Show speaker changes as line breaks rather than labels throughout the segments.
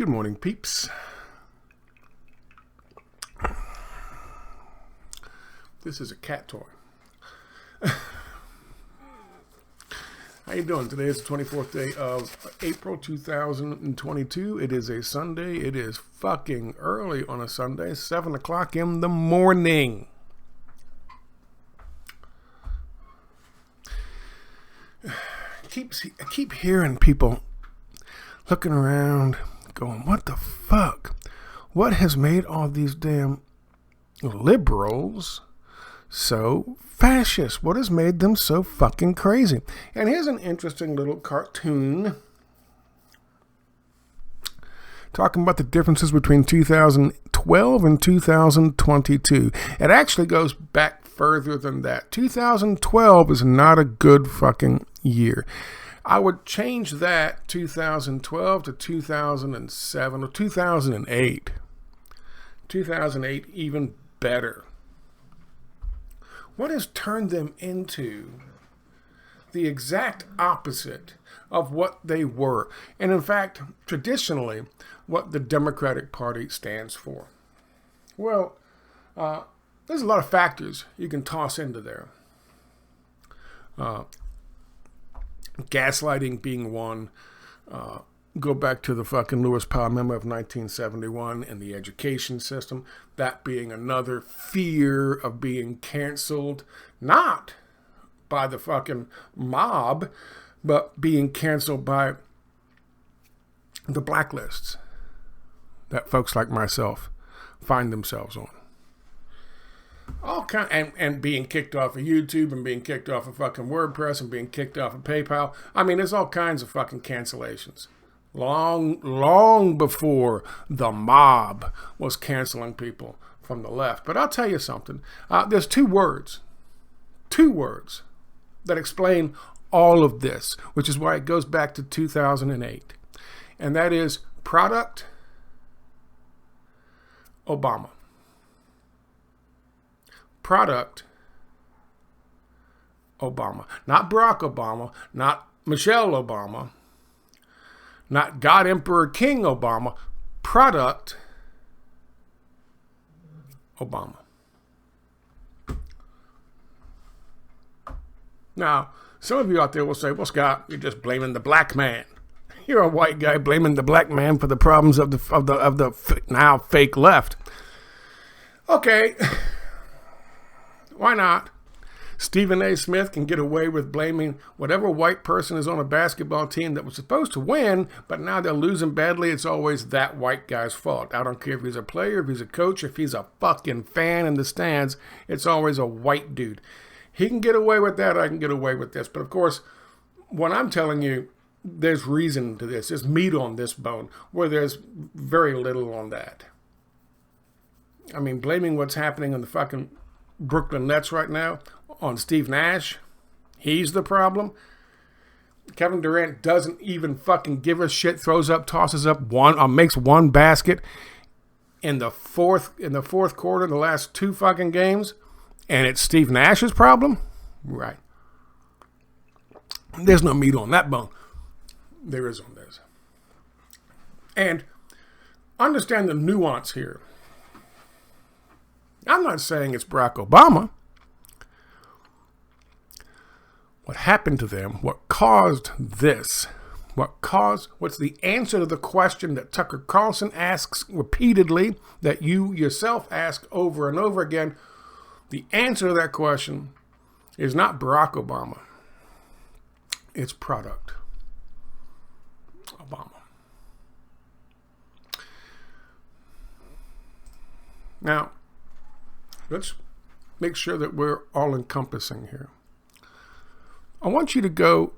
Good morning, peeps. This is a cat toy. How you doing? Today is the 24th day of April 2022. It is a Sunday. It is fucking early on a Sunday, 7 o'clock in the morning. I keep hearing people looking around going, what the fuck? What has made all these damn liberals so fascist? What has made them so fucking crazy? And here's an interesting little cartoon talking about the differences between 2012 and 2022. It actually goes back further than that. 2012 is not a good fucking year. I would change that 2012 to 2007 or 2008. 2008 even better. What has turned them into the exact opposite of what they were? And in fact, traditionally, what the Democratic Party stands for. Well, there's a lot of factors you can toss into there. Gaslighting being one. Go back to the fucking Lewis Powell memo of 1971 and the education system. That being another fear of being canceled, not by the fucking mob, but being canceled by the blacklists that folks like myself find themselves on. All kind and being kicked off of YouTube and being kicked off of fucking WordPress and being kicked off of PayPal. I mean, there's all kinds of fucking cancellations. Long before the mob was canceling people from the left. But I'll tell you something. There's two words that explain all of this, which is why it goes back to 2008. And that is product Obama. Product Obama. Not Barack Obama, not Michelle Obama, not God Emperor King Obama. Product Obama. Now, some of you out there will say, well, Scott, you're just blaming the black man. You're a white guy blaming the black man for the problems of the now fake left. Okay. Why not? Stephen A. Smith can get away with blaming whatever white person is on a basketball team that was supposed to win, but now they're losing badly. It's always that white guy's fault. I don't care if he's a player, if he's a coach, if he's a fucking fan in the stands. It's always a white dude. He can get away with that. I can get away with this. But of course, what I'm telling you, there's reason to this. There's meat on this bone where there's very little on that. I mean, blaming what's happening in the fucking Brooklyn Nets right now on Steve Nash. He's the problem. Kevin Durant doesn't even fucking give a shit, tosses up makes one basket in the fourth quarter in the last two fucking games, and it's Steve Nash's problem? Right. There's no meat on that bone. There is on this. And understand the nuance here. I'm not saying it's Barack Obama. What happened to them, what caused this, what's the answer to the question that Tucker Carlson asks repeatedly, that you yourself ask over and over again? The answer to that question is not Barack Obama. It's product Obama. Now, let's make sure that we're all encompassing here. I want you to go.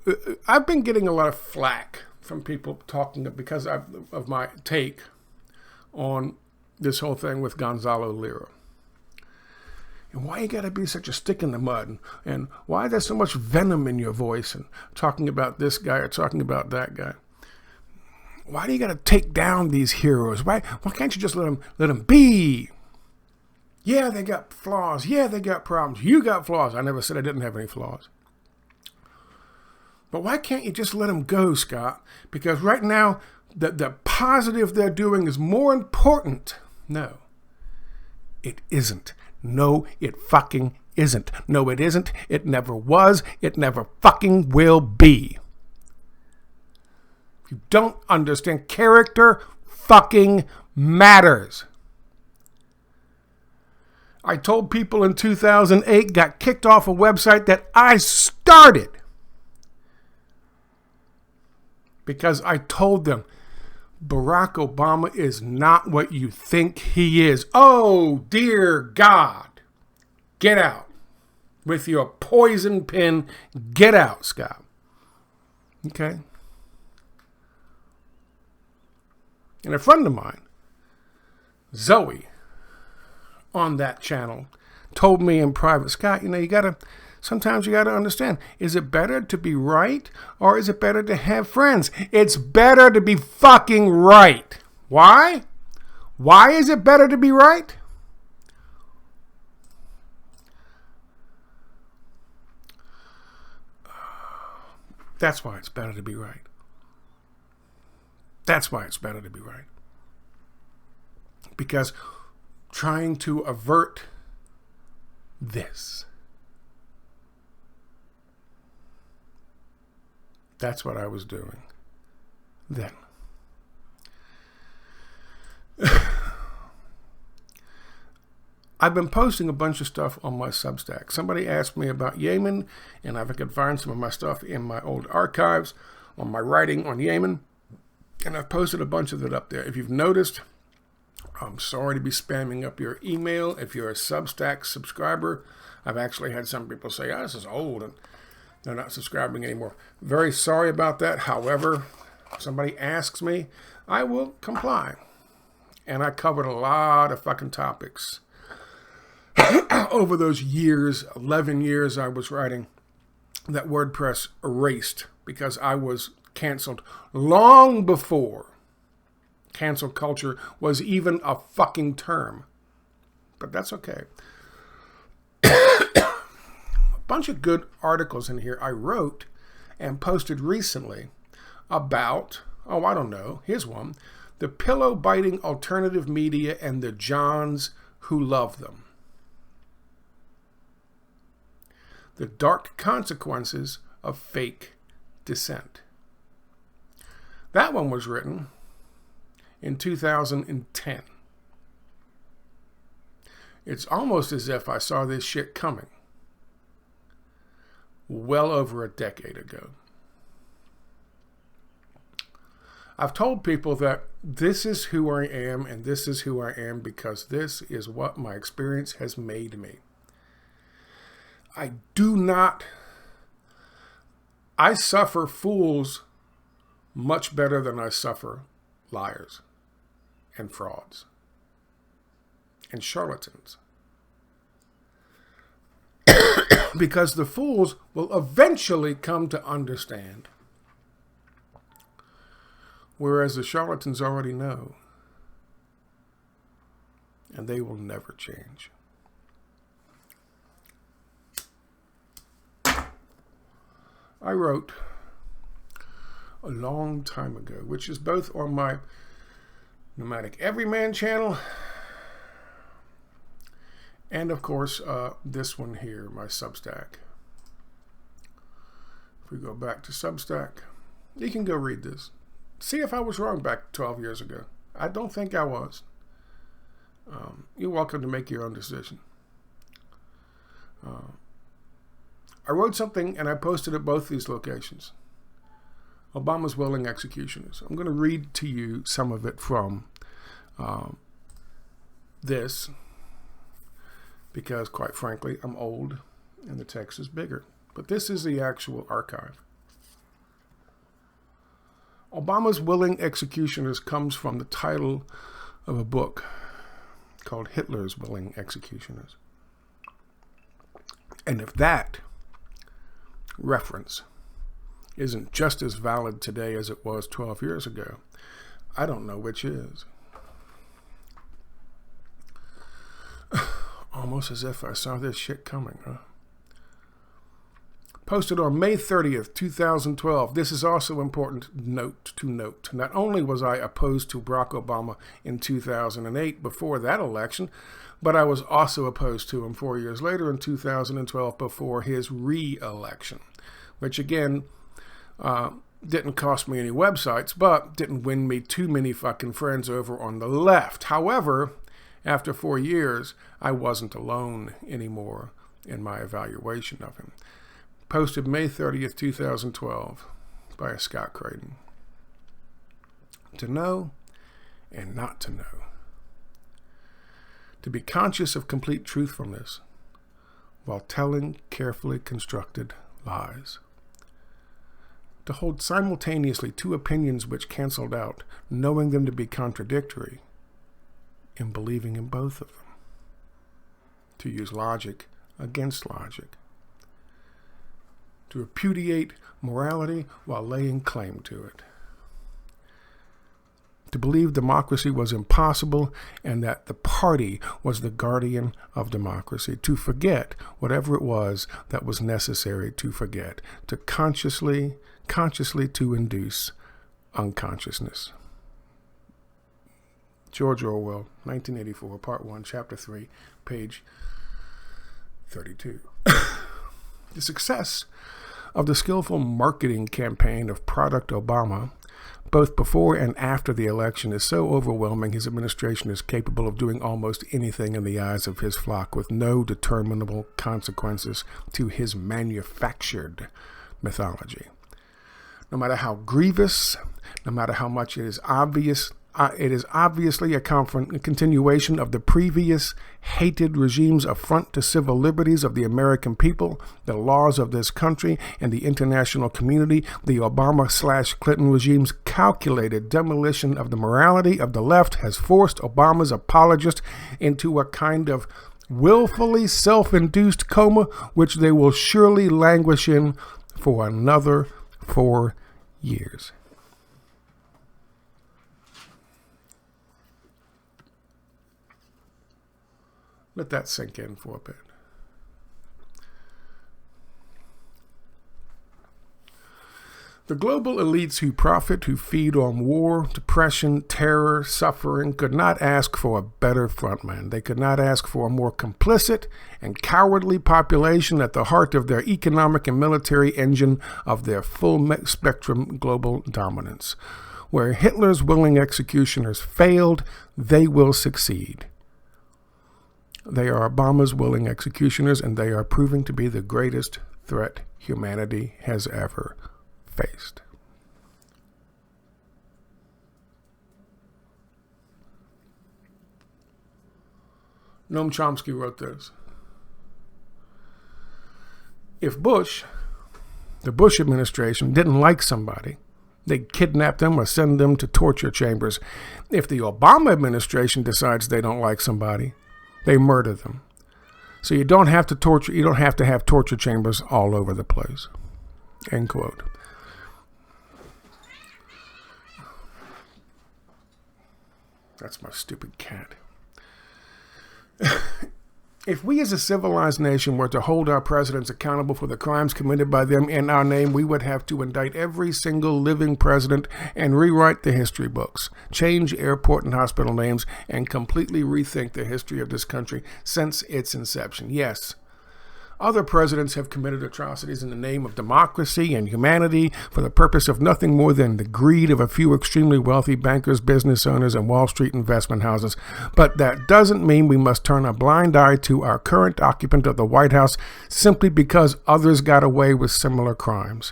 I've been getting a lot of flack from people talking because of my take on this whole thing with Gonzalo Lira. And why you got to be such a stick in the mud? And why there's so much venom in your voice and talking about this guy or talking about that guy? Why do you got to take down these heroes? Why can't you just let them be? Yeah, they got flaws. Yeah, they got problems. You got flaws. I never said I didn't have any flaws. But why can't you just let them go, Scott? Because right now, the positive they're doing is more important. No, it isn't. No, it fucking isn't. No, it isn't. It never was. It never fucking will be. If you don't understand, character fucking matters. I told people in 2008, got kicked off a website that I started because I told them Barack Obama is not what you think he is. Oh, dear God. Get out. With your poison pen, get out, Scott. Okay? And a friend of mine, Zoe, on that channel, told me in private, Scott, sometimes you gotta understand, is it better to be right or is it better to have friends? It's better to be fucking right. Why? Why is it better to be right? That's why it's better to be right. That's why it's better to be right. Because trying to avert this. That's what I was doing then. I've been posting a bunch of stuff on my Substack. Somebody asked me about Yemen, and if I could find some of my stuff in my old archives on my writing on Yemen, and I've posted a bunch of it up there. If you've noticed, I'm sorry to be spamming up your email. If you're a Substack subscriber, I've actually had some people say, this is old, and they're not subscribing anymore. Very sorry about that. However, if somebody asks me, I will comply. And I covered a lot of fucking topics over those years, 11 years I was writing, that WordPress erased because I was canceled long before cancel culture was even a fucking term. But that's okay. A bunch of good articles in here I wrote and posted recently about, here's one, the pillow-biting alternative media and the Johns who love them. The dark consequences of fake dissent. That one was written in 2010. It's almost as if I saw this shit coming well over a decade ago. I've told people that this is who I am, and this is who I am because this is what my experience has made me. I suffer fools much better than I suffer liars and frauds and charlatans. Because the fools will eventually come to understand, whereas the charlatans already know, and they will never change. I wrote a long time ago, which is both on my Nomadic Everyman channel and, of course, this one here, my Substack. If we go back to Substack, you can go read this. See if I was wrong back 12 years ago. I don't think I was. You're welcome to make your own decision. I wrote something and I posted at both these locations. Obama's willing executioners. I'm going to read to you some of it from this because, quite frankly, I'm old and the text is bigger. But this is the actual archive. Obama's willing executioners comes from the title of a book called Hitler's Willing Executioners. And if that reference isn't just as valid today as it was 12 years ago, I don't know which is. Almost as if I saw this shit coming, huh? Posted on May 30th, 2012. This is also important to note. Not only was I opposed to Barack Obama in 2008 before that election, but I was also opposed to him 4 years later in 2012 before his re-election, which again didn't cost me any websites, but didn't win me too many fucking friends over on the left. However, after 4 years, I wasn't alone anymore in my evaluation of him. Posted May 30th, 2012 by a Scott Creighton. To know and not to know. To be conscious of complete truthfulness while telling carefully constructed lies. To hold simultaneously two opinions which canceled out, knowing them to be contradictory, and believing in both of them. To use logic against logic. To repudiate morality while laying claim to it. To believe democracy was impossible and that the party was the guardian of democracy. To forget whatever it was that was necessary to forget. To consciously to induce unconsciousness. George Orwell, 1984, Part 1, Chapter 3, page 32. The success of the skillful marketing campaign of Product Obama, both before and after the election, is so overwhelming his administration is capable of doing almost anything in the eyes of his flock with no determinable consequences to his manufactured mythology. No matter how grievous, no matter how much it is obviously a continuation of the previous hated regime's affront to civil liberties of the American people, the laws of this country, and the international community, the Obama/Clinton regime's calculated demolition of the morality of the left has forced Obama's apologists into a kind of willfully self-induced coma, which they will surely languish in for another 4 years. Let that sink in for a bit. The global elites who profit, who feed on war, depression, terror, suffering, could not ask for a better frontman. They could not ask for a more complicit and cowardly population at the heart of their economic and military engine of their full-spectrum global dominance. Where Hitler's willing executioners failed, they will succeed. They are Obama's willing executioners, and they are proving to be the greatest threat humanity has ever faced. Noam Chomsky wrote this. If the Bush administration, didn't like somebody, they'd kidnap them or send them to torture chambers. If the Obama administration decides they don't like somebody, they murder them. So you don't have to have torture chambers all over the place. End quote. That's my stupid cat. If we as a civilized nation were to hold our presidents accountable for the crimes committed by them in our name, we would have to indict every single living president and rewrite the history books, change airport and hospital names, and completely rethink the history of this country since its inception. Yes, other presidents have committed atrocities in the name of democracy and humanity for the purpose of nothing more than the greed of a few extremely wealthy bankers, business owners, and Wall Street investment houses. But that doesn't mean we must turn a blind eye to our current occupant of the White House simply because others got away with similar crimes.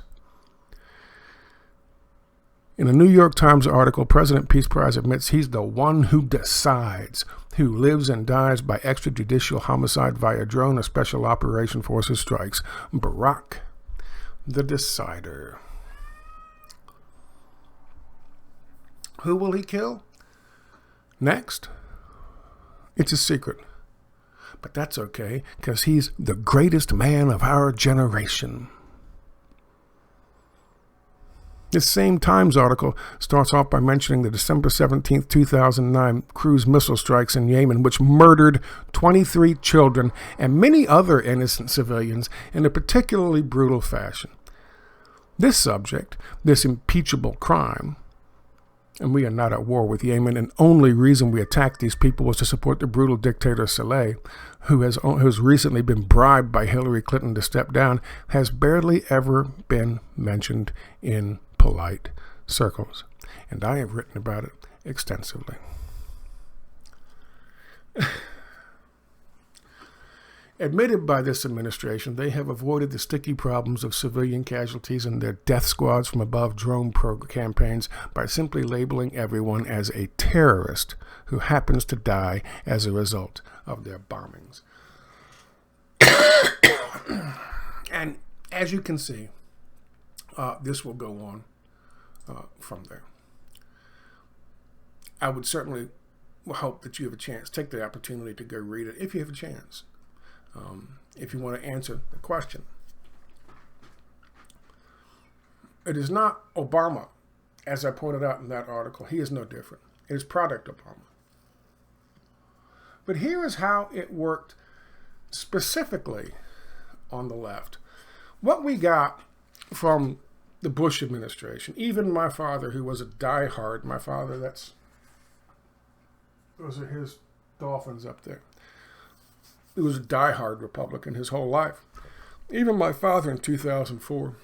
In a New York Times article, President Peace Prize admits he's the one who decides who lives and dies by extrajudicial homicide via drone or special operation forces strikes. Barack, the decider. Who will he kill next? It's a secret. But that's okay, because he's the greatest man of our generation. This same Times article starts off by mentioning the December 17th, 2009 cruise missile strikes in Yemen, which murdered 23 children and many other innocent civilians in a particularly brutal fashion. This subject, this impeachable crime, and we are not at war with Yemen, and only reason we attacked these people was to support the brutal dictator Saleh, who's recently been bribed by Hillary Clinton to step down, has barely ever been mentioned in polite circles. And I have written about it extensively. Admitted by this administration, they have avoided the sticky problems of civilian casualties and their death squads from above drone campaigns by simply labeling everyone as a terrorist who happens to die as a result of their bombings. And as you can see, this will go on from there. I would certainly hope that you have a chance. Take the opportunity to go read it if you have a chance. If you want to answer the question. It is not Obama, as I pointed out in that article. He is no different. It is Product Obama. But here is how it worked specifically on the left. What we got from the Bush administration, even my father, who was a diehard, those are his dolphins up there. He was a diehard Republican his whole life. Even my father in 2004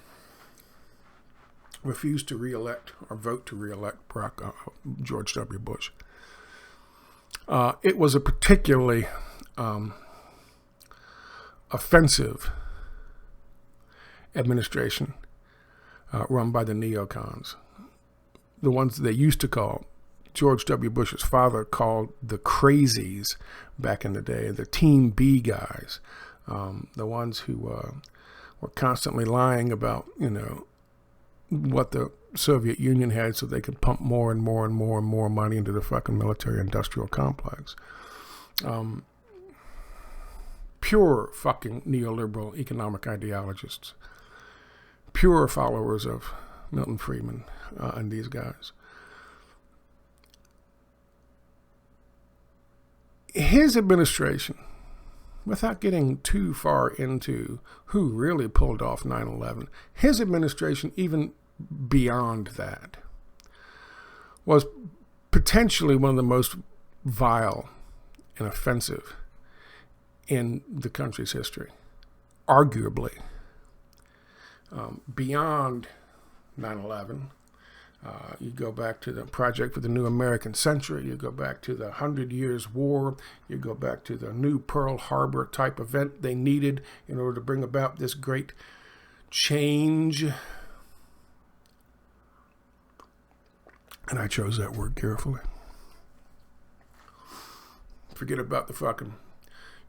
refused to re-elect or vote to re-elect George W. Bush. It was a particularly offensive administration run by the neocons, the ones they used to call George W. Bush's father called the crazies back in the day, the Team B guys, the ones who were constantly lying about, what the Soviet Union had so they could pump more and more and more and more money into the fucking military-industrial complex. Pure fucking neoliberal economic ideologists. Pure followers of Milton Friedman and these guys. His administration, without getting too far into who really pulled off 9/11, his administration, even beyond that, was potentially one of the most vile and offensive in the country's history, arguably. Beyond 9/11, you go back to the Project for the New American Century, you go back to the 100 Years' War, you go back to the new Pearl Harbor type event they needed in order to bring about this great change. And I chose that word carefully. Forget about the fucking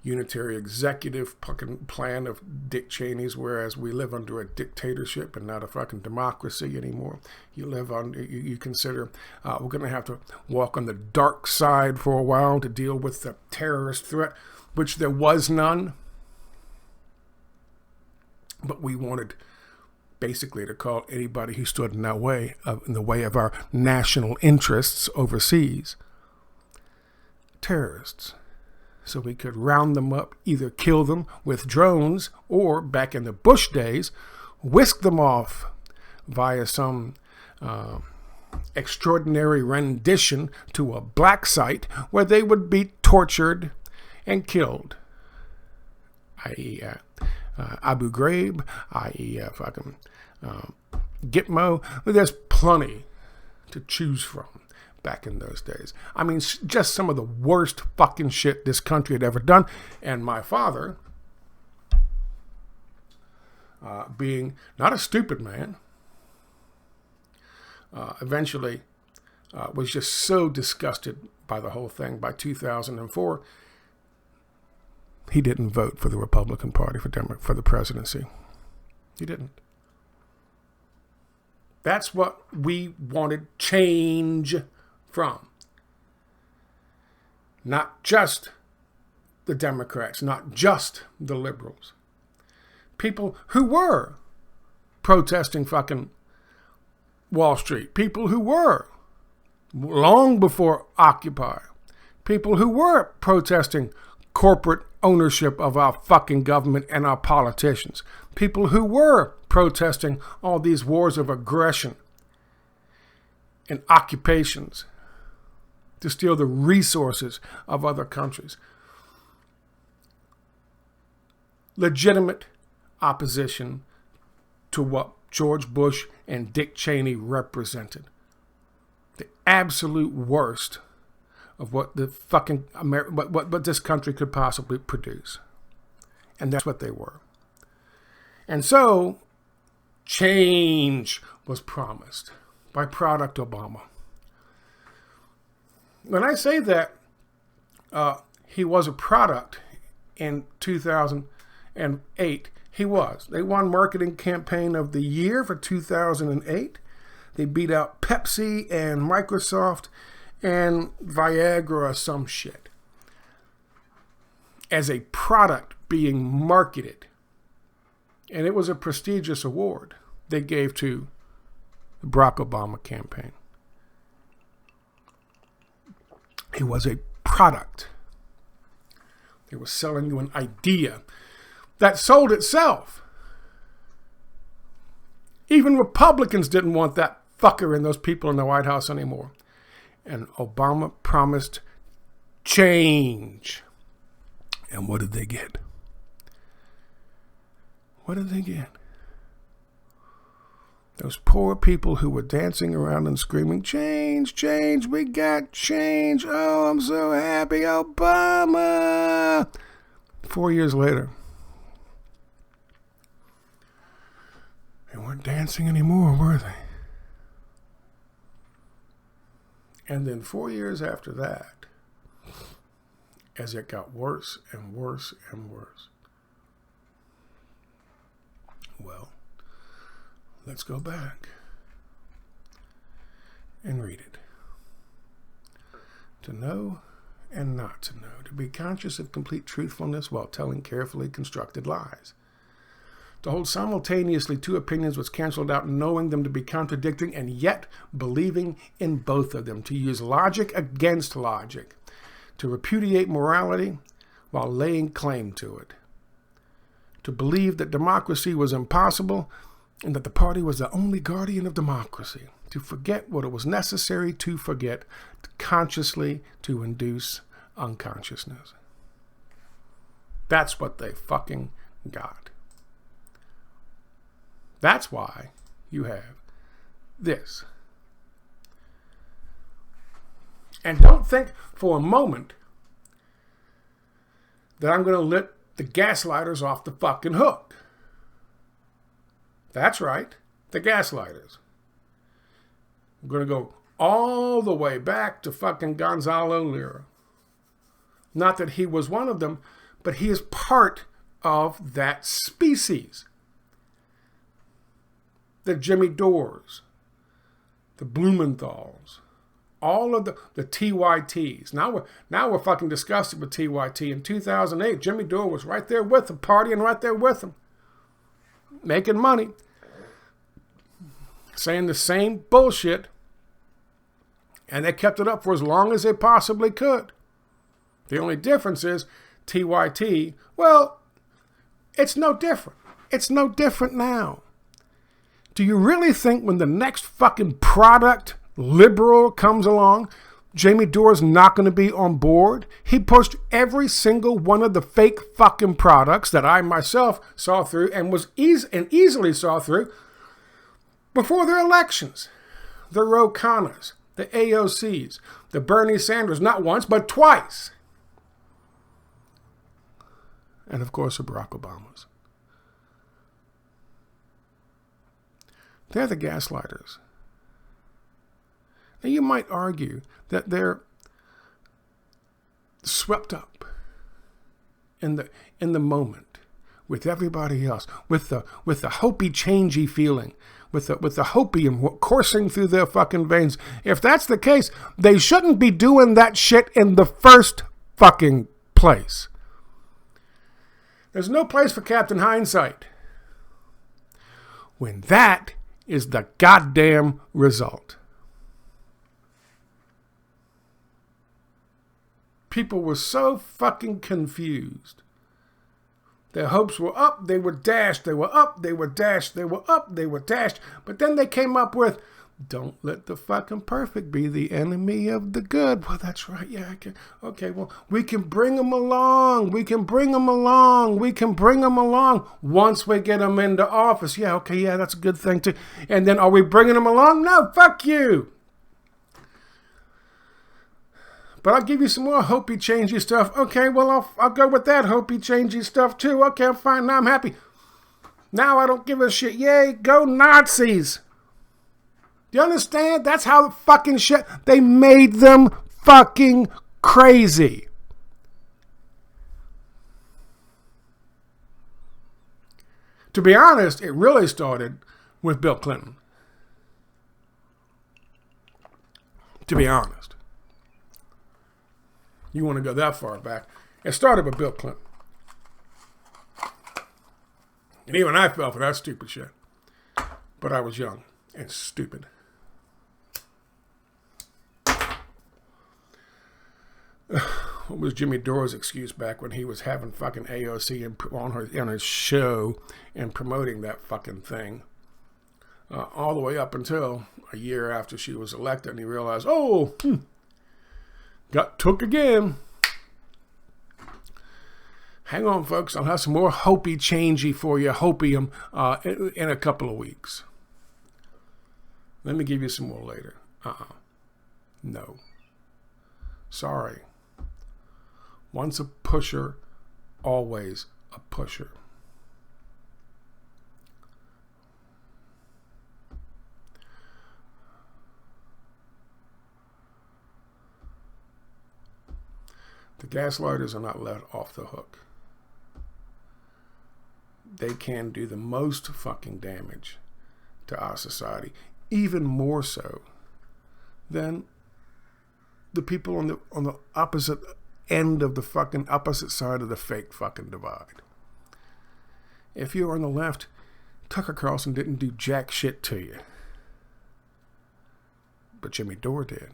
unitary executive fucking plan of Dick Cheney's, whereas we live under a dictatorship and not a fucking democracy anymore. You live on, you consider we're going to have to walk on the dark side for a while to deal with the terrorist threat, which there was none. But we wanted basically to call anybody who stood in that way, in the way of our national interests overseas, terrorists. So we could round them up, either kill them with drones or, back in the Bush days, whisk them off via some extraordinary rendition to a black site where they would be tortured and killed, i.e. Abu Ghraib, i.e. fucking Gitmo. There's plenty to choose from back in those days. I mean, just some of the worst fucking shit this country had ever done. And my father, being not a stupid man, eventually was just so disgusted by the whole thing. By 2004, he didn't vote for the Republican Party for the presidency. He didn't. That's what we wanted change from. Not just the Democrats, not just the liberals. People who were protesting fucking Wall Street, people who were, long before Occupy, people who were protesting corporate ownership of our fucking government and our politicians, people who were protesting all these wars of aggression and occupations to steal the resources of other countries. Legitimate opposition to what George Bush and Dick Cheney represented. The absolute worst of what the fucking what this country could possibly produce. And that's what they were. And so change was promised by Product Obama. When I say that he was a product in 2008, he was. They won Marketing Campaign of the Year for 2008. They beat out Pepsi and Microsoft and Viagra or some shit as a product being marketed. And it was a prestigious award they gave to the Barack Obama campaign. It was a product. They were selling you an idea that sold itself. Even Republicans didn't want that fucker and those people in the White House anymore. And Obama promised change. And what did they get? What did they get? Those poor people who were dancing around and screaming, change, change, we got change. Oh, I'm so happy, Obama. 4 years later, they weren't dancing anymore, were they? And then 4 years after that, as it got worse and worse and worse, well, let's go back and read it. To know and not to know. To be conscious of complete truthfulness while telling carefully constructed lies. To hold simultaneously two opinions was canceled out, knowing them to be contradicting and yet believing in both of them. To use logic against logic. To repudiate morality while laying claim to it. To believe that democracy was impossible and that the party was the only guardian of democracy. To forget what it was necessary to forget, consciously to induce unconsciousness. That's what they fucking got. That's why you have this. And don't think for a moment that I'm going to let the gaslighters off the fucking hook. That's right, the gaslighters. I'm going to go all the way back to fucking Gonzalo Lira. Not that he was one of them, but he is part of that species. The Jimmy Dores, the Blumenthals, all of the TYTs. Now we're fucking disgusted with TYT. In 2008, Jimmy Dore was right there with them, partying right there with them, making money, saying the same bullshit, and they kept it up for as long as they possibly could. The only difference is TYT, well, it's no different. It's no different now. Do you really think when the next fucking product liberal comes along, Jamie Dore's not going to be on board? He pushed every single one of the fake fucking products that I myself saw through and easily saw through before their elections. The Ro Khannas, the AOCs, the Bernie Sanders, not once, but twice. And of course, the Barack Obamas. They're the gaslighters. Now, you might argue that they're swept up in the moment with everybody else, with the Hopi changey feeling, with the hopium coursing through their fucking veins. If that's the case, they shouldn't be doing that shit in the first fucking place. There's no place for Captain Hindsight when that is the goddamn result. People were so fucking confused. Their hopes were up, they were dashed, they were up, they were dashed, they were up, they were dashed. But then they came up with, don't let the fucking perfect be the enemy of the good. Well, that's right. Yeah, I can. Okay, well, we can bring them along. We can bring them along. We can bring them along once we get them into office. Yeah, okay, yeah, that's a good thing too. And then are we bringing them along? No, fuck you. But I'll give you some more hopey, changey stuff. Okay, well, I'll go with that hopey, changey stuff too. Okay, I'm fine. Now I'm happy. Now I don't give a shit. Yay, go Nazis. Do you understand? That's how the fucking shit. They made them fucking crazy. To be honest, it really started with Bill Clinton. To be honest. You want to go that far back. It started with Bill Clinton. And even I fell for that stupid shit. But I was young and stupid. What was Jimmy Dore's excuse back when he was having fucking AOC on his show and promoting that fucking thing? All the way up until a year after she was elected, and he realized, got took again. Hang on, folks. I'll have some more hopey changey for you, hopium, in a couple of weeks. Let me give you some more later. No. Sorry. Once a pusher, always a pusher. The gaslighters are not let off the hook. They can do the most fucking damage to our society, even more so than the people on the opposite end of the fucking opposite side of the fake fucking divide. If you're on the left, Tucker Carlson didn't do jack shit to you. But Jimmy Dore did.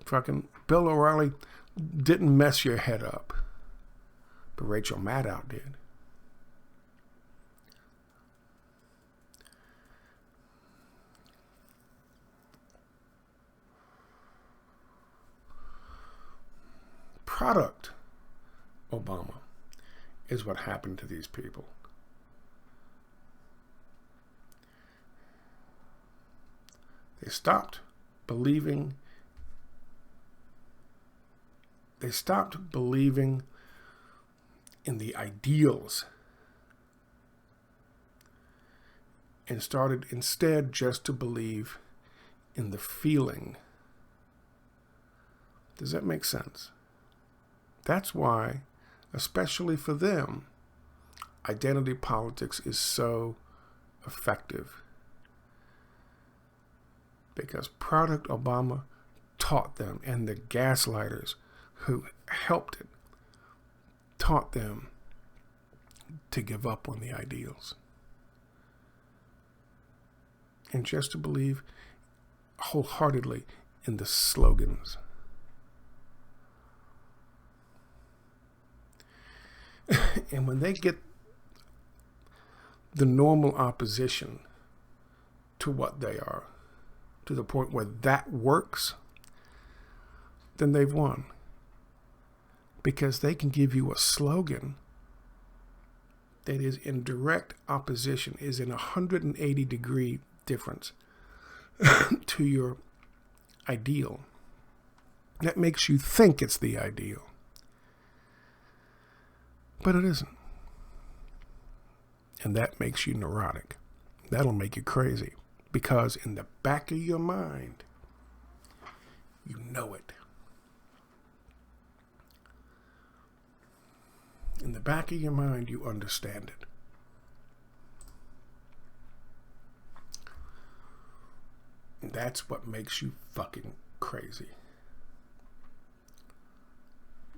Fucking Bill O'Reilly didn't mess your head up. But Rachel Maddow did. Product Obama is what happened to these people. They stopped believing in the ideals and started instead just to believe in the feeling. Does that make sense? That's why, especially for them, identity politics is so effective. Because Product Obama taught them, and the gaslighters who helped it taught them to give up on the ideals and just to believe wholeheartedly in the slogans. And when they get the normal opposition to what they are, to the point where that works, then they've won. Because they can give you a slogan that is in direct opposition, is in 180-degree difference to your ideal. That makes you think it's the ideal. But it isn't. And that makes you neurotic. That'll make you crazy. Because in the back of your mind, you know it. In the back of your mind, you understand it. And that's what makes you fucking crazy.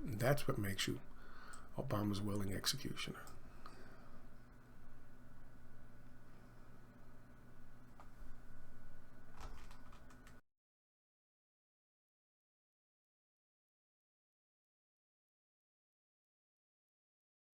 And that's what makes you Obama's willing executioner.